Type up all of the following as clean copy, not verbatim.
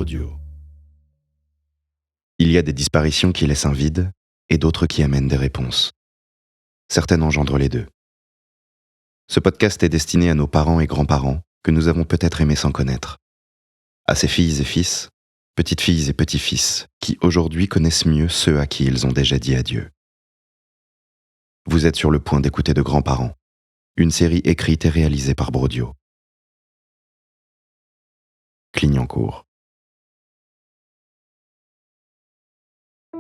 Brodio. Il y a des disparitions qui laissent un vide et d'autres qui amènent des réponses. Certaines engendrent les deux. Ce podcast est destiné à nos parents et grands-parents que nous avons peut-être aimés sans connaître. À ces filles et fils, petites filles et petits-fils qui aujourd'hui connaissent mieux ceux à qui ils ont déjà dit adieu. Vous êtes sur le point d'écouter De Grands-parents, une série écrite et réalisée par Brodio. Clignancourt.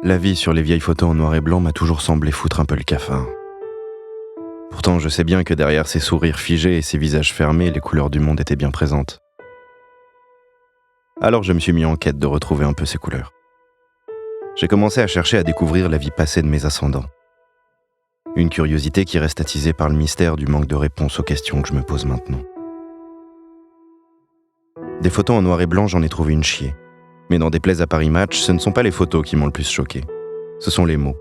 La vie sur les vieilles photos en noir et blanc m'a toujours semblé foutre un peu le cafard. Pourtant, je sais bien que derrière ces sourires figés et ces visages fermés, les couleurs du monde étaient bien présentes. Alors je me suis mis en quête de retrouver un peu ces couleurs. J'ai commencé à chercher à découvrir la vie passée de mes ascendants. Une curiosité qui reste attisée par le mystère du manque de réponses aux questions que je me pose maintenant. Des photos en noir et blanc, j'en ai trouvé une chier. Mais dans Déplaise à Paris Match, ce ne sont pas les photos qui m'ont le plus choqué. Ce sont les mots.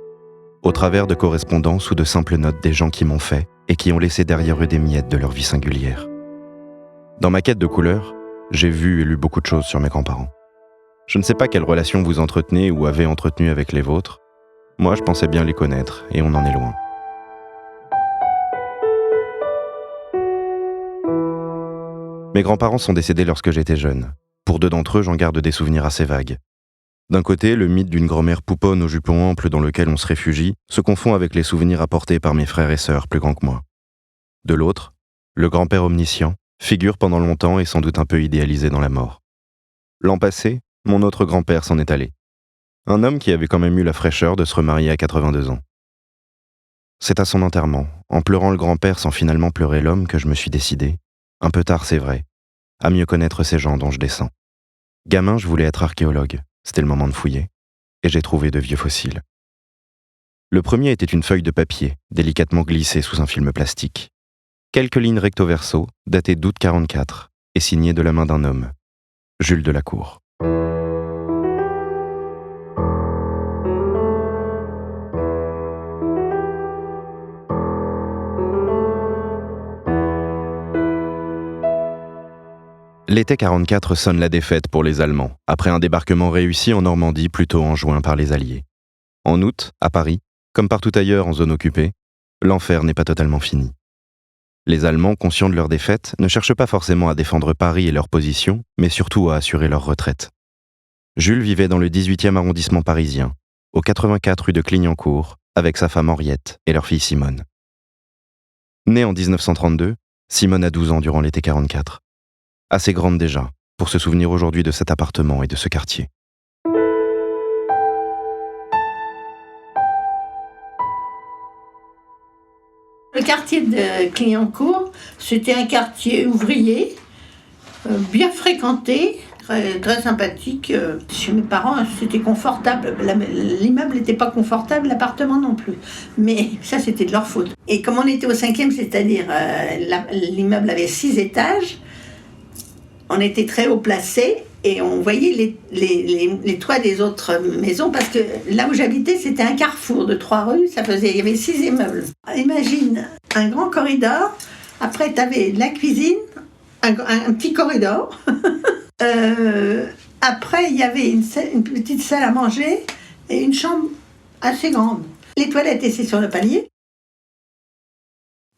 Au travers de correspondances ou de simples notes des gens qui m'ont fait et qui ont laissé derrière eux des miettes de leur vie singulière. Dans ma quête de couleurs, j'ai vu et lu beaucoup de choses sur mes grands-parents. Je ne sais pas quelle relation vous entretenez ou avez entretenu avec les vôtres. Moi, je pensais bien les connaître et on en est loin. Mes grands-parents sont décédés lorsque j'étais jeune. Pour deux d'entre eux, j'en garde des souvenirs assez vagues. D'un côté, le mythe d'une grand-mère pouponne au jupon ample dans lequel on se réfugie se confond avec les souvenirs apportés par mes frères et sœurs plus grands que moi. De l'autre, le grand-père omniscient figure pendant longtemps et sans doute un peu idéalisé dans la mort. L'an passé, mon autre grand-père s'en est allé. Un homme qui avait quand même eu la fraîcheur de se remarier à 82 ans. C'est à son enterrement, en pleurant le grand-père sans finalement pleurer l'homme, que je me suis décidé, un peu tard c'est vrai, à mieux connaître ces gens dont je descends. Gamin, je voulais être archéologue, c'était le moment de fouiller, et j'ai trouvé de vieux fossiles. Le premier était une feuille de papier, délicatement glissée sous un film plastique. Quelques lignes recto-verso, datées d'août 44, et signées de la main d'un homme, Jules Delacour. L'été 44 sonne la défaite pour les Allemands, après un débarquement réussi en Normandie plutôt en juin par les Alliés. En août, à Paris, comme partout ailleurs en zone occupée, l'enfer n'est pas totalement fini. Les Allemands, conscients de leur défaite, ne cherchent pas forcément à défendre Paris et leur position, mais surtout à assurer leur retraite. Jules vivait dans le 18e arrondissement parisien, au 84 rue de Clignancourt, avec sa femme Henriette et leur fille Simone. Née en 1932, Simone a 12 ans durant l'été 44. Assez grande déjà, pour se souvenir aujourd'hui de cet appartement et de ce quartier. Le quartier de Clignancourt, c'était un quartier ouvrier, bien fréquenté, très sympathique. Chez mes parents, c'était confortable. L'immeuble n'était pas confortable, l'appartement non plus. Mais ça, c'était de leur faute. Et comme on était au 5e, c'est-à-dire l'immeuble avait 6 étages, on était très haut placés et on voyait les toits des autres maisons parce que là où j'habitais, c'était un carrefour de 3 rues, il y avait 6 immeubles. Imagine un grand corridor, après tu avais la cuisine, un petit corridor, après il y avait une petite salle à manger et une chambre assez grande. Les toilettes étaient sur le palier.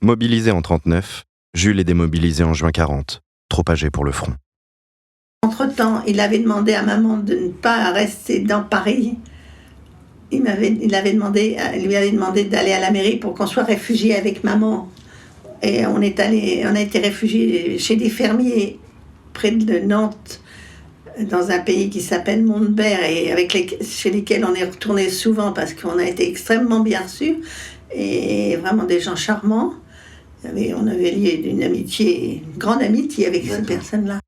Mobilisé en 39, Jules est démobilisé en juin 40. Trop âgé pour le front. Entre-temps, il avait demandé à maman de ne pas rester dans Paris. Il lui avait demandé d'aller à la mairie pour qu'on soit réfugié avec maman. Et on a été réfugiés chez des fermiers près de Nantes, dans un pays qui s'appelle Montbert, et chez lesquels on est retourné souvent parce qu'on a été extrêmement bien reçus, et vraiment des gens charmants. On avait lié une grande amitié avec ces personnes-là.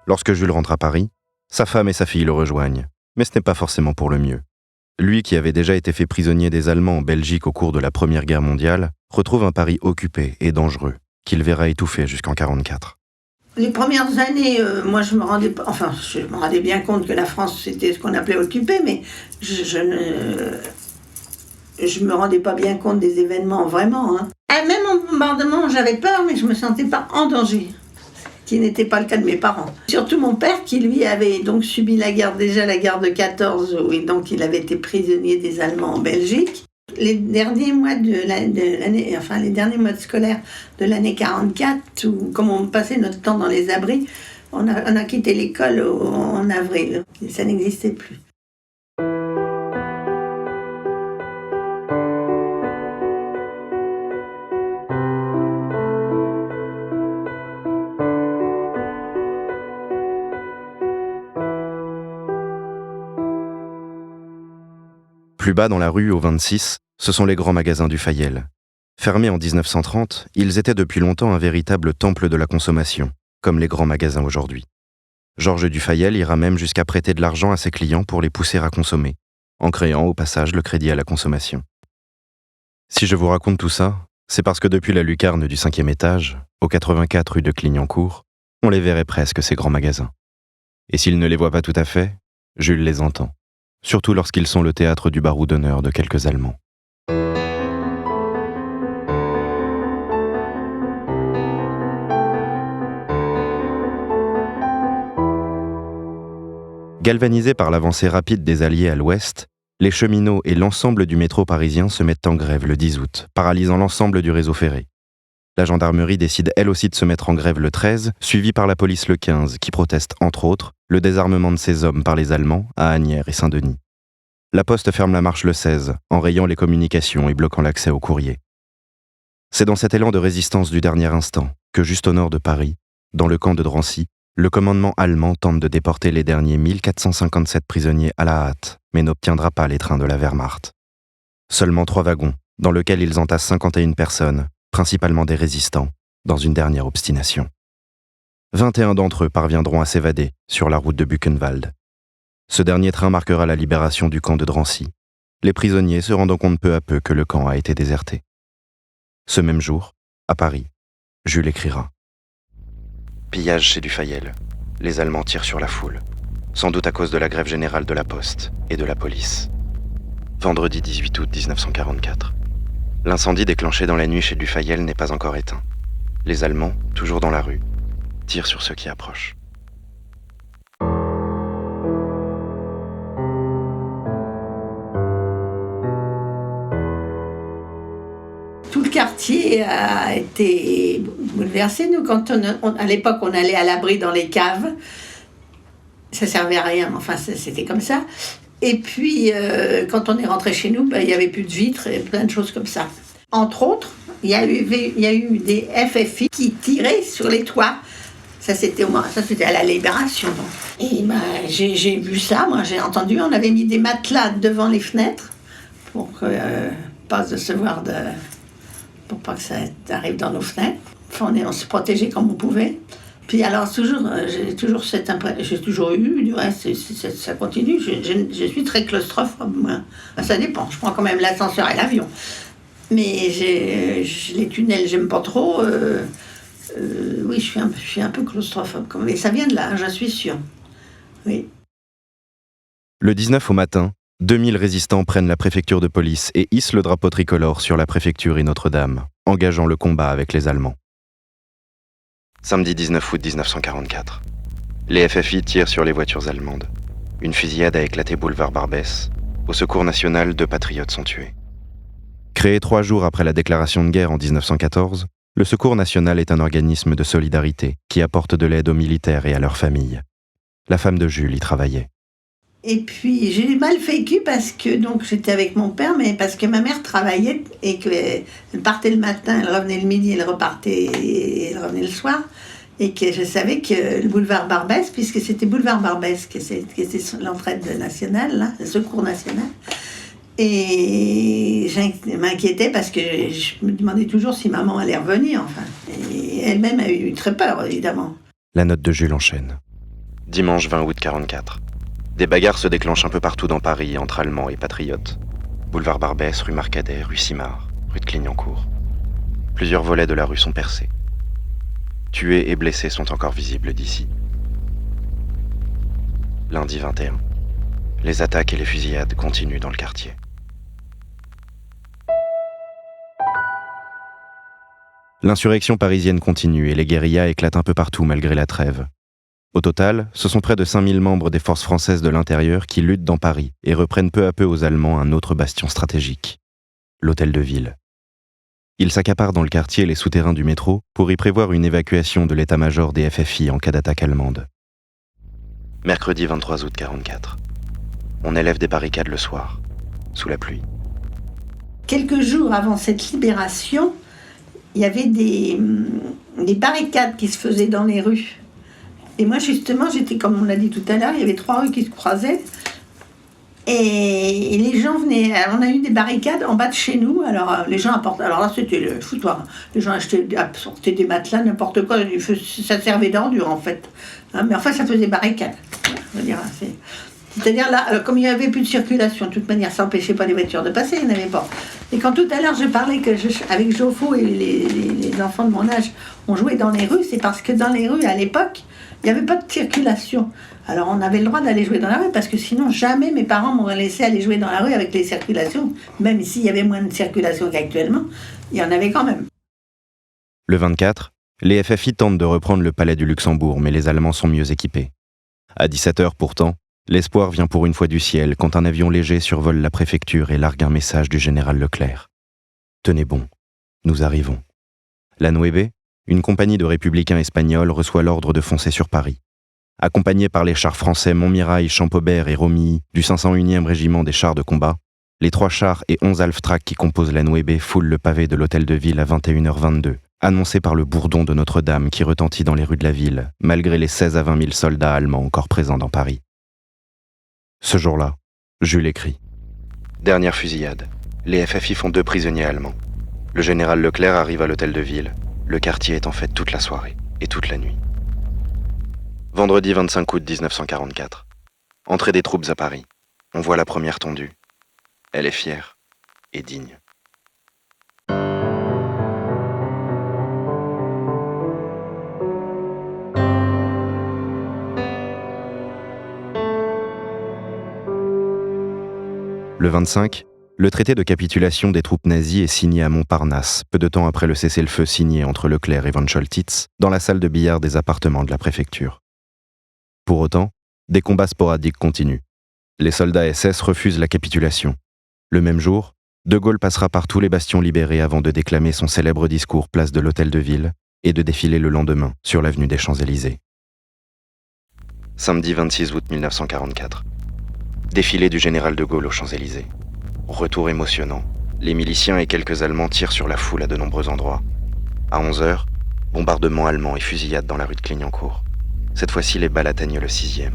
Lorsque Jules rentre à Paris, sa femme et sa fille le rejoignent, mais ce n'est pas forcément pour le mieux. Lui, qui avait déjà été fait prisonnier des Allemands en Belgique au cours de la Première Guerre mondiale, retrouve un Paris occupé et dangereux, qu'il verra étouffer jusqu'en 44. Les premières années, moi je me rendais bien compte que la France c'était ce qu'on appelait occupée, mais je me rendais pas bien compte des événements vraiment. Même en bombardement, j'avais peur, mais je me sentais pas en danger, ce qui n'était pas le cas de mes parents. Surtout mon père, qui lui avait donc subi la guerre de 14, et donc il avait été prisonnier des Allemands en Belgique. Les derniers mois de l'année, enfin les derniers mois scolaires de l'année 44, où comme on passait notre temps dans les abris, on a quitté l'école en avril. Ça n'existait plus. Plus bas dans la rue, au 26, ce sont les grands magasins du Fayel. Fermés en 1930, ils étaient depuis longtemps un véritable temple de la consommation, comme les grands magasins aujourd'hui. Georges Dufayel ira même jusqu'à prêter de l'argent à ses clients pour les pousser à consommer, en créant au passage le crédit à la consommation. Si je vous raconte tout ça, c'est parce que depuis la lucarne du 5e étage, au 84 rue de Clignancourt, on les verrait presque, ces grands magasins. Et s'il ne les voit pas tout à fait, Jules les entend, surtout lorsqu'ils sont le théâtre du barreau d'honneur de quelques Allemands. Galvanisés par l'avancée rapide des Alliés à l'ouest, les cheminots et l'ensemble du métro parisien se mettent en grève le 10 août, paralysant l'ensemble du réseau ferré. La gendarmerie décide elle aussi de se mettre en grève le 13, suivie par la police le 15, qui proteste entre autres le désarmement de ses hommes par les Allemands à Asnières et Saint-Denis. La Poste ferme la marche le 16, enrayant les communications et bloquant l'accès aux courriers. C'est dans cet élan de résistance du dernier instant que, juste au nord de Paris, dans le camp de Drancy, le commandement allemand tente de déporter les derniers 1457 prisonniers à la hâte, mais n'obtiendra pas les trains de la Wehrmacht. Seulement 3 wagons, dans lesquels ils entassent 51 personnes, principalement des résistants, dans une dernière obstination. 21 d'entre eux parviendront à s'évader sur la route de Buchenwald. Ce dernier train marquera la libération du camp de Drancy, les prisonniers se rendant compte peu à peu que le camp a été déserté. Ce même jour, à Paris, Jules écrira « Pillage chez Dufayel. Les Allemands tirent sur la foule, sans doute à cause de la grève générale de la Poste et de la police. Vendredi 18 août 1944. L'incendie déclenché dans la nuit chez Dufayel n'est pas encore éteint. Les Allemands, toujours dans la rue, tirent sur ceux qui approchent. » Tout le quartier a été bouleversé. Nous, quand à l'époque, on allait à l'abri dans les caves. Ça servait à rien, enfin, c'était comme ça. Et puis, quand on est rentré chez nous, il n'y avait plus de vitres et plein de choses comme ça. Entre autres, il y a eu des FFI qui tiraient sur les toits. Ça, c'était à la Libération. Donc. Et j'ai vu ça, moi, j'ai entendu. On avait mis des matelas devant les fenêtres pour pas recevoir pour pas que ça arrive dans nos fenêtres. Enfin, on se protégeait comme on pouvait. Puis alors, j'ai toujours eu, du reste, ça continue, je suis très claustrophobe, moi. Ça dépend, je prends quand même l'ascenseur et l'avion. Mais les tunnels, j'aime pas trop. Oui, je suis un peu claustrophobe. Et ça vient de là, j'en suis sûre. Oui. Le 19 au matin, 2000 résistants prennent la préfecture de police et hissent le drapeau tricolore sur la préfecture et Notre-Dame, engageant le combat avec les Allemands. Samedi 19 août 1944. Les FFI tirent sur les voitures allemandes. Une fusillade a éclaté boulevard Barbès. Au Secours national, 2 patriotes sont tués. Créé 3 jours après la déclaration de guerre en 1914, le Secours national est un organisme de solidarité qui apporte de l'aide aux militaires et à leurs familles. La femme de Jules y travaillait. Et puis j'ai mal vécu parce que donc j'étais avec mon père, mais parce que ma mère travaillait et qu'elle partait le matin, elle revenait le midi, elle revenait le soir, et que je savais que le boulevard Barbès, puisque c'était boulevard Barbès qui était l'entraide nationale, là, le Secours national, et je m'inquiétais parce que je me demandais toujours si maman allait revenir, enfin, et elle-même a eu très peur évidemment. La note de Jules enchaîne. Dimanche 20 août 44. Des bagarres se déclenchent un peu partout dans Paris entre Allemands et patriotes. Boulevard Barbès, rue Marcadet, rue Simard, rue de Clignancourt. Plusieurs volets de la rue sont percés. Tués et blessés sont encore visibles d'ici. Lundi 21. Les attaques et les fusillades continuent dans le quartier. L'insurrection parisienne continue et les guérillas éclatent un peu partout malgré la trêve. Au total, ce sont près de 5000 membres des forces françaises de l'intérieur qui luttent dans Paris et reprennent peu à peu aux Allemands un autre bastion stratégique, l'Hôtel de Ville. Ils s'accaparent dans le quartier les souterrains du métro pour y prévoir une évacuation de l'état-major des FFI en cas d'attaque allemande. Mercredi 23 août 44. On élève des barricades le soir, sous la pluie. Quelques jours avant cette libération, il y avait des barricades qui se faisaient dans les rues. Et moi, justement, j'étais, comme on l'a dit tout à l'heure, il y avait 3 rues qui se croisaient. Et les gens venaient, on a eu des barricades en bas de chez nous, alors les gens apportaient, alors là c'était le foutoir, les gens apportaient des matelas, n'importe quoi, ça servait d'ordure en fait, hein, mais enfin ça faisait barricade, je veux dire, c'est-à-dire là, comme il n'y avait plus de circulation, de toute manière ça n'empêchait pas les voitures de passer, il n'y en avait pas. Et quand tout à l'heure je parlais avec Geoffo et les enfants de mon âge, on jouait dans les rues, c'est parce que dans les rues à l'époque, il n'y avait pas de circulation. Alors on avait le droit d'aller jouer dans la rue parce que sinon jamais mes parents m'auraient laissé aller jouer dans la rue avec les circulations. Même s'il y avait moins de circulation qu'actuellement, il y en avait quand même. Le 24, les FFI tentent de reprendre le palais du Luxembourg, mais les Allemands sont mieux équipés. À 17h pourtant, l'espoir vient pour une fois du ciel quand un avion léger survole la préfecture et largue un message du général Leclerc. « Tenez bon, nous arrivons. » La Nueve, une compagnie de républicains espagnols, reçoit l'ordre de foncer sur Paris. Accompagnés par les chars français Montmirail, Champaubert et Romilly du 501e régiment des chars de combat, les 3 chars et 11 Alftrak qui composent la Nueve foulent le pavé de l'Hôtel de Ville à 21h22, annoncé par le bourdon de Notre-Dame qui retentit dans les rues de la ville, malgré les 16 à 20 000 soldats allemands encore présents dans Paris. Ce jour-là, Jules écrit. Dernière fusillade. Les FFI font 2 prisonniers allemands. Le général Leclerc arrive à l'Hôtel de Ville. Le quartier est en fête toute la soirée et toute la nuit. Vendredi 25 août 1944. Entrée des troupes à Paris. On voit la première tondue. Elle est fière et digne. Le 25, le traité de capitulation des troupes nazies est signé à Montparnasse, peu de temps après le cessez-le-feu signé entre Leclerc et von Choltitz, dans la salle de billard des appartements de la préfecture. Pour autant, des combats sporadiques continuent. Les soldats SS refusent la capitulation. Le même jour, De Gaulle passera par tous les bastions libérés avant de déclamer son célèbre discours place de l'Hôtel de Ville et de défiler le lendemain sur l'avenue des Champs-Élysées. Samedi 26 août 1944. Défilé du général de Gaulle aux Champs-Élysées. Retour émotionnant. Les miliciens et quelques Allemands tirent sur la foule à de nombreux endroits. À 11h, bombardement allemand et fusillade dans la rue de Clignancourt. Cette fois-ci, les balles atteignent le 6e.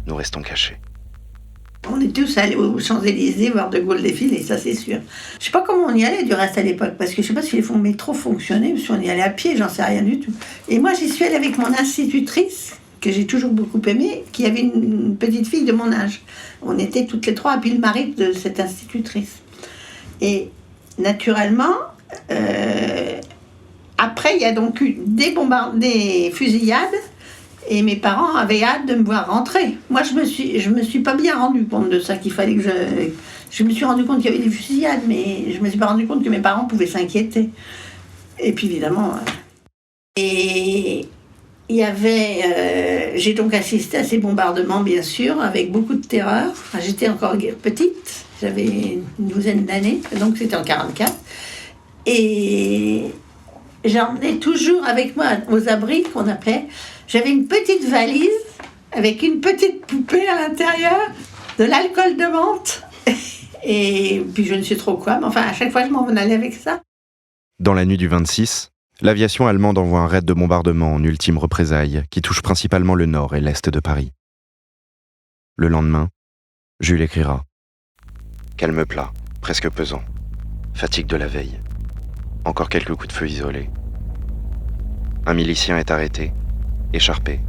Nous restons cachés. On est tous allés aux Champs-Élysées voir De Gaulle défiler, ça c'est sûr. Je sais pas comment on y allait du reste à l'époque, parce que je sais pas si les métro fonctionnaient, ou si on y allait à pied, j'en sais rien du tout. Et moi j'y suis allée avec mon institutrice, que j'ai toujours beaucoup aimée, qui avait une petite fille de mon âge. On était toutes les 3, et puis le mari de cette institutrice. Et naturellement, après il y a donc eu des fusillades, et mes parents avaient hâte de me voir rentrer. Moi, je me suis pas bien rendu compte de ça, qu'il fallait que je me suis rendu compte qu'il y avait des fusillades, mais je me suis pas rendu compte que mes parents pouvaient s'inquiéter. Et puis, évidemment... Et il y avait... j'ai donc assisté à ces bombardements, bien sûr, avec beaucoup de terreur. Enfin, j'étais encore petite, j'avais une douzaine d'années, donc c'était en 44. Et j'emmenais toujours avec moi aux abris, qu'on appelait... J'avais une petite valise avec une petite poupée à l'intérieur, de l'alcool de menthe, et puis je ne sais trop quoi, mais enfin à chaque fois je m'en allais avec ça. Dans la nuit du 26, l'aviation allemande envoie un raid de bombardement en ultime représailles qui touche principalement le nord et l'est de Paris. Le lendemain, Jules écrira « Calme plat, presque pesant, fatigue de la veille, encore quelques coups de feu isolés. Un milicien est arrêté, écharpé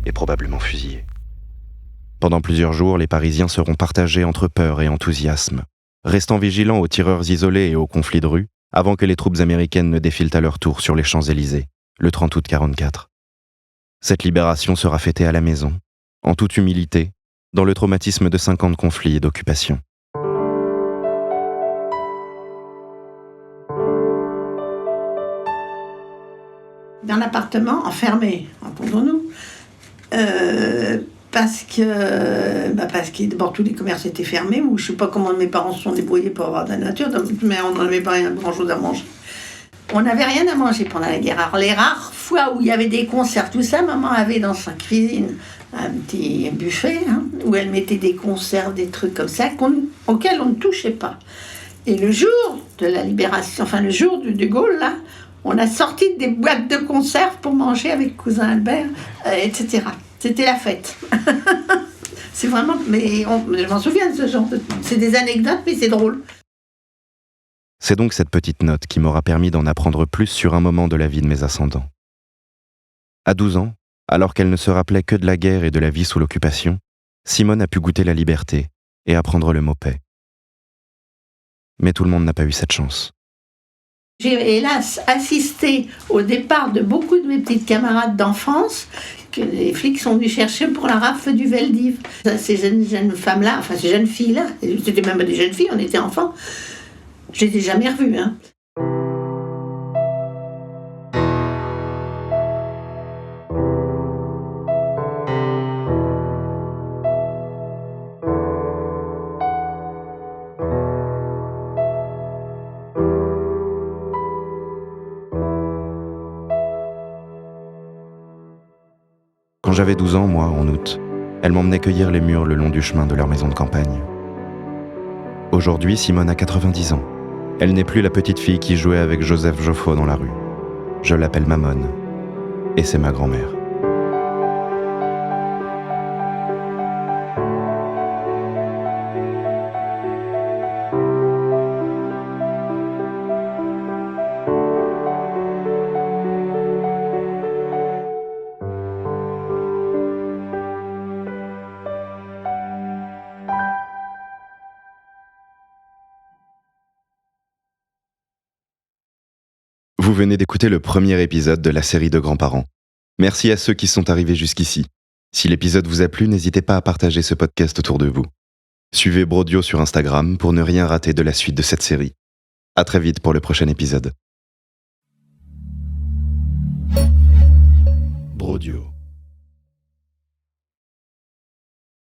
et probablement fusillé. Pendant plusieurs jours, les Parisiens seront partagés entre peur et enthousiasme, restant vigilants aux tireurs isolés et aux conflits de rue, avant que les troupes américaines ne défilent à leur tour sur les Champs-Élysées, le 30 août 44. Cette libération sera fêtée à la maison, en toute humilité, dans le traumatisme de 5 ans de conflits et d'occupation. dans l'appartement, enfermé, entendons-nous. Parce que d'abord tous les commerces étaient fermés, ou je sais pas comment mes parents se sont débrouillés pour avoir de la nature, mais on n'en avait pas grand-chose à manger. On n'avait rien à manger pendant la guerre. Alors les rares fois où il y avait des conserves, tout ça, maman avait dans sa cuisine un petit buffet, où elle mettait des conserves, des trucs comme ça, auxquels on ne touchait pas. Et le jour de la libération, enfin le jour de Gaulle, là, on a sorti des boîtes de conserve pour manger avec cousin Albert, etc. C'était la fête. C'est vraiment... Mais je m'en souviens de ce genre de... C'est des anecdotes, mais c'est drôle. C'est donc cette petite note qui m'aura permis d'en apprendre plus sur un moment de la vie de mes ascendants. À 12 ans, alors qu'elle ne se rappelait que de la guerre et de la vie sous l'occupation, Simone a pu goûter la liberté et apprendre le mot paix. Mais tout le monde n'a pas eu cette chance. J'ai hélas assisté au départ de beaucoup de mes petites camarades d'enfance que les flics sont venus chercher pour la rafle du Veldiv. Ces jeunes femmes-là, enfin ces jeunes filles-là, c'était même pas des jeunes filles, on était enfants, je les ai jamais revues. Quand j'avais 12 ans, moi, en août, elle m'emmenait cueillir les mûres le long du chemin de leur maison de campagne. Aujourd'hui, Simone a 90 ans. Elle n'est plus la petite fille qui jouait avec Joseph Joffo dans la rue. Je l'appelle Mamone, et c'est ma grand-mère. Vous venez d'écouter le premier épisode de la série de grands-parents. Merci à ceux qui sont arrivés jusqu'ici. Si l'épisode vous a plu, n'hésitez pas à partager ce podcast autour de vous. Suivez Brodio sur Instagram pour ne rien rater de la suite de cette série. À très vite pour le prochain épisode. Brodio.